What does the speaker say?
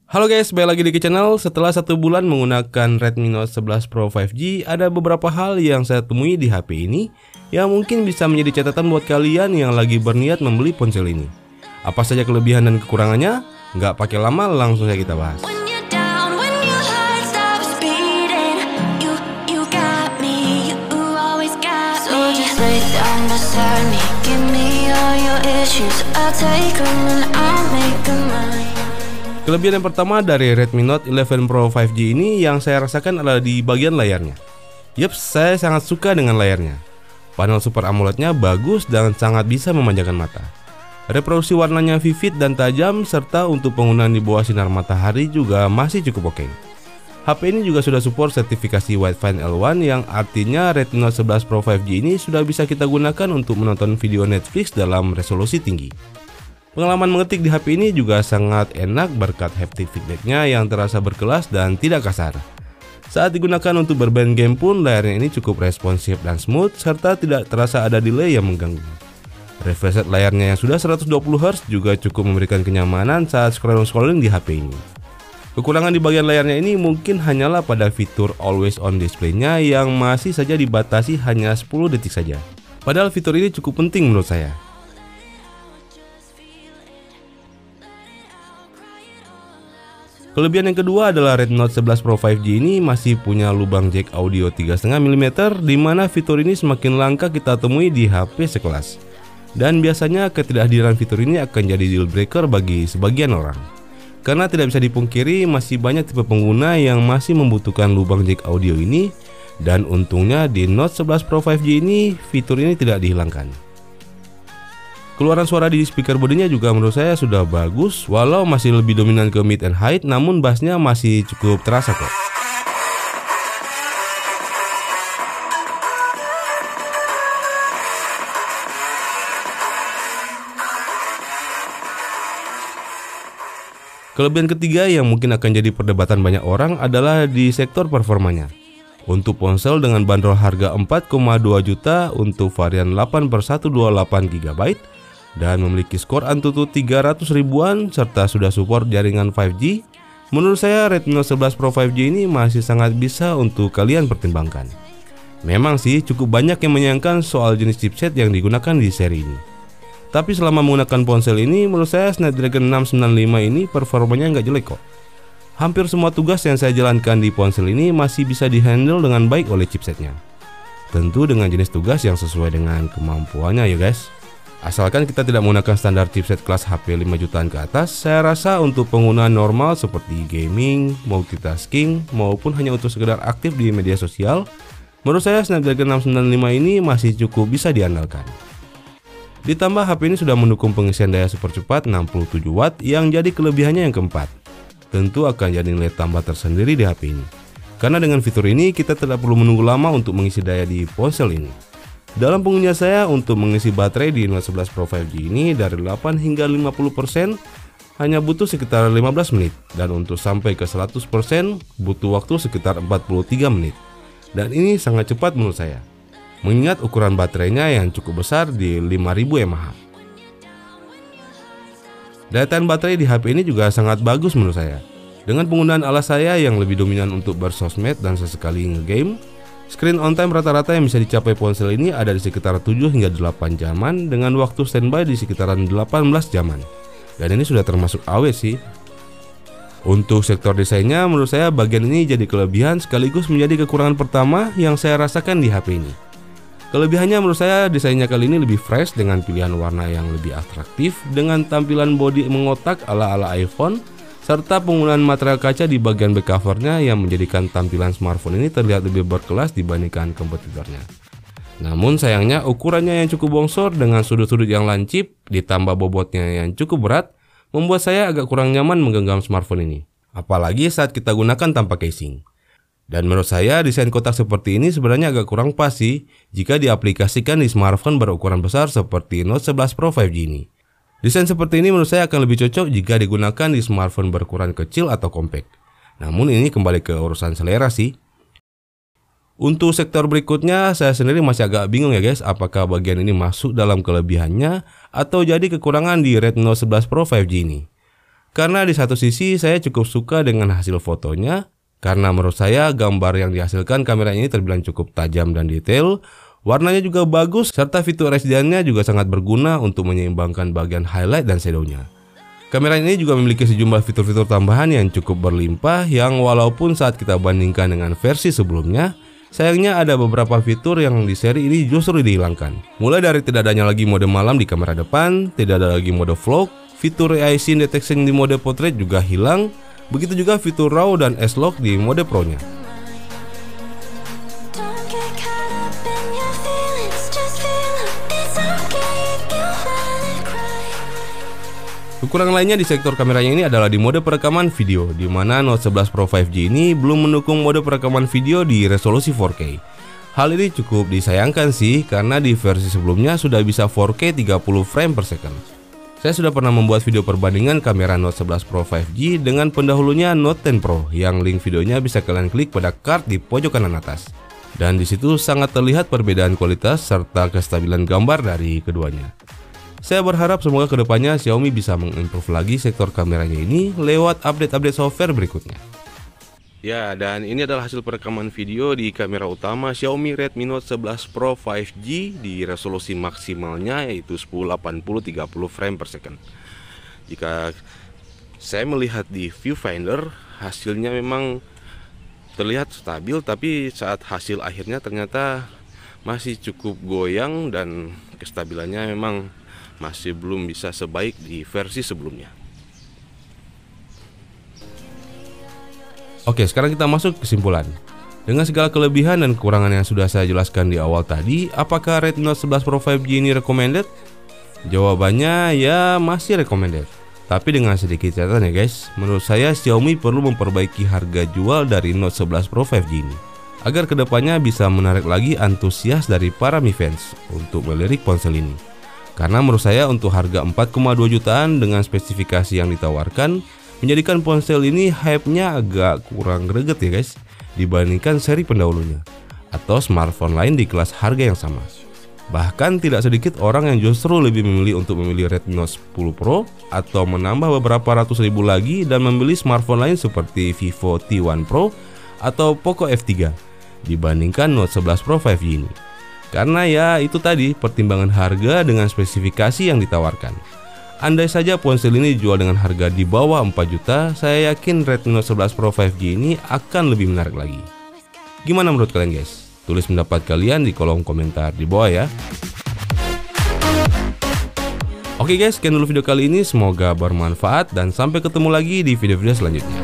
Halo guys, balik lagi di channel. Setelah 1 bulan menggunakan Redmi Note 11 Pro 5G, ada beberapa hal yang saya temui di HP ini yang mungkin bisa menjadi catatan buat kalian yang lagi berniat membeli ponsel ini. Apa saja kelebihan dan kekurangannya? Nggak pakai lama, langsung saja kita bahas. Kelebihan yang pertama dari Redmi Note 11 Pro 5G ini yang saya rasakan adalah di bagian layarnya. Yups, saya sangat suka dengan layarnya. Panel Super AMOLED-nya bagus dan sangat bisa memanjakan mata. Reproduksi warnanya vivid dan tajam, serta untuk penggunaan di bawah sinar matahari juga masih cukup oke. HP ini juga sudah support sertifikasi Widefine L1 yang artinya Redmi Note 11 Pro 5G ini sudah bisa kita gunakan untuk menonton video Netflix dalam resolusi tinggi. Pengalaman mengetik di HP ini juga sangat enak berkat haptic feedback-nya yang terasa berkelas dan tidak kasar. Saat digunakan untuk bermain game pun layarnya ini cukup responsif dan smooth serta tidak terasa ada delay yang mengganggu. Refresh rate layarnya yang sudah 120Hz juga cukup memberikan kenyamanan saat scrolling di HP ini. Kekurangan di bagian layarnya ini mungkin hanyalah pada fitur always on display-nya yang masih saja dibatasi hanya 10 detik saja. Padahal fitur ini cukup penting menurut saya. Kelebihan yang kedua adalah Redmi Note 11 Pro 5G ini masih punya lubang jack audio 3,5 mm, di mana fitur ini semakin langka kita temui di HP sekelas. Dan biasanya ketidakhadiran fitur ini akan jadi deal breaker bagi sebagian orang. Karena tidak bisa dipungkiri masih banyak tipe pengguna yang masih membutuhkan lubang jack audio ini, dan untungnya di Note 11 Pro 5G ini fitur ini tidak dihilangkan. Keluaran suara di speaker bodinya juga menurut saya sudah bagus, walau masih lebih dominan ke mid and high, namun bassnya masih cukup terasa kok. Kelebihan ketiga yang mungkin akan jadi perdebatan banyak orang adalah di sektor performanya. Untuk ponsel dengan bandrol harga 4,2 juta untuk varian 8/128 GB dan memiliki skor Antutu 300 ribuan serta sudah support jaringan 5G, menurut saya Redmi Note 11 Pro 5G ini masih sangat bisa untuk kalian pertimbangkan. Memang sih cukup banyak yang menyayangkan soal jenis chipset yang digunakan di seri ini. Tapi selama menggunakan ponsel ini, menurut saya Snapdragon 695 ini performanya nggak jelek kok. Hampir semua tugas yang saya jalankan di ponsel ini masih bisa dihandle dengan baik oleh chipsetnya. Tentu dengan jenis tugas yang sesuai dengan kemampuannya ya guys. Asalkan kita tidak menggunakan standar chipset kelas HP 5 jutaan ke atas, saya rasa untuk penggunaan normal seperti gaming, multitasking, maupun hanya untuk sekedar aktif di media sosial, menurut saya Snapdragon 695 ini masih cukup bisa diandalkan. Ditambah HP ini sudah mendukung pengisian daya super cepat 67 Watt yang jadi kelebihannya yang keempat. Tentu akan jadi nilai tambah tersendiri di HP ini. Karena dengan fitur ini kita tidak perlu menunggu lama untuk mengisi daya di ponsel ini. Dalam pengguna saya untuk mengisi baterai di Note 11 Pro 5G ini dari 8 hingga 50% hanya butuh sekitar 15 menit. Dan untuk sampai ke 100% butuh waktu sekitar 43 menit. Dan ini sangat cepat menurut saya, mengingat ukuran baterainya yang cukup besar di 5000 mAh. Daya tahan baterai di HP ini juga sangat bagus menurut saya. Dengan penggunaan alas saya yang lebih dominan untuk bersosmed dan sesekali nge-game, screen on time rata-rata yang bisa dicapai ponsel ini ada di sekitar 7 hingga 8 jaman dengan waktu standby di sekitaran 18 jaman. Dan ini sudah termasuk awet sih. Untuk sektor desainnya menurut saya bagian ini jadi kelebihan sekaligus menjadi kekurangan pertama yang saya rasakan di HP ini. Kelebihannya menurut saya desainnya kali ini lebih fresh dengan pilihan warna yang lebih atraktif dengan tampilan bodi mengotak ala-ala iPhone, serta penggunaan material kaca di bagian back covernya yang menjadikan tampilan smartphone ini terlihat lebih berkelas dibandingkan kompetitornya. Namun sayangnya ukurannya yang cukup bongsor dengan sudut-sudut yang lancip ditambah bobotnya yang cukup berat membuat saya agak kurang nyaman menggenggam smartphone ini. Apalagi saat kita gunakan tanpa casing. Dan menurut saya desain kotak seperti ini sebenarnya agak kurang pas sih jika diaplikasikan di smartphone berukuran besar seperti Note 11 Pro 5G ini. Desain seperti ini menurut saya akan lebih cocok jika digunakan di smartphone berukuran kecil atau compact. Namun ini kembali ke urusan selera sih. Untuk sektor berikutnya saya sendiri masih agak bingung ya guys, apakah bagian ini masuk dalam kelebihannya atau jadi kekurangan di Redmi Note 11 Pro 5G ini. Karena di satu sisi saya cukup suka dengan hasil fotonya, karena menurut saya gambar yang dihasilkan kamera ini terbilang cukup tajam dan detail, warnanya juga bagus, serta fitur HDR-nya juga sangat berguna untuk menyeimbangkan bagian highlight dan shadow-nya. Kamera ini juga memiliki sejumlah fitur-fitur tambahan yang cukup berlimpah, yang walaupun saat kita bandingkan dengan versi sebelumnya, sayangnya ada beberapa fitur yang di seri ini justru dihilangkan. Mulai dari tidak adanya lagi mode malam di kamera depan, tidak ada lagi mode vlog, fitur AI scene detection di mode portrait juga hilang, begitu juga fitur RAW dan S-Log di mode Pro-nya. Kekurangan lainnya di sektor kameranya ini adalah di mode perekaman video, di mana Note 11 Pro 5G ini belum mendukung mode perekaman video di resolusi 4K. Hal ini cukup disayangkan sih, karena di versi sebelumnya sudah bisa 4K 30 frame per second. Saya sudah pernah membuat video perbandingan kamera Note 11 Pro 5G dengan pendahulunya Note 10 Pro, yang link videonya bisa kalian klik pada card di pojok kanan atas. Dan di situ sangat terlihat perbedaan kualitas serta kestabilan gambar dari keduanya. Saya berharap semoga kedepannya Xiaomi bisa mengimprove lagi sektor kameranya ini lewat update-update software berikutnya. Ya, dan ini adalah hasil perekaman video di kamera utama Xiaomi Redmi Note 11 Pro 5G di resolusi maksimalnya yaitu 1080 30 frame per second. Jika saya melihat di viewfinder, hasilnya memang terlihat stabil, tapi saat hasil akhirnya ternyata masih cukup goyang dan kestabilannya memang masih belum bisa sebaik di versi sebelumnya. Oke, sekarang kita masuk ke kesimpulan. Dengan segala kelebihan dan kekurangan yang sudah saya jelaskan di awal tadi, apakah Redmi Note 11 Pro 5G ini recommended? Jawabannya ya masih recommended. Tapi dengan sedikit catatan ya guys, menurut saya Xiaomi perlu memperbaiki harga jual dari Note 11 Pro 5G ini, agar kedepannya bisa menarik lagi antusias dari para Mi fans untuk melirik ponsel ini. Karena menurut saya untuk harga 4,2 jutaan dengan spesifikasi yang ditawarkan, menjadikan ponsel ini hype-nya agak kurang greget ya guys, dibandingkan seri pendahulunya atau smartphone lain di kelas harga yang sama. Bahkan tidak sedikit orang yang justru lebih memilih untuk memilih Redmi Note 10 Pro atau menambah beberapa ratus ribu lagi dan membeli smartphone lain seperti Vivo T1 Pro atau Poco F3 dibandingkan Note 11 Pro 5G ini. Karena ya itu tadi, pertimbangan harga dengan spesifikasi yang ditawarkan. Andai saja ponsel ini dijual dengan harga di bawah 4 juta, saya yakin Redmi Note 11 Pro 5G ini akan lebih menarik lagi. Gimana menurut kalian guys? Tulis pendapat kalian di kolom komentar di bawah ya. Oke guys, sekian dulu video kali ini, semoga bermanfaat dan sampai ketemu lagi di video-video selanjutnya.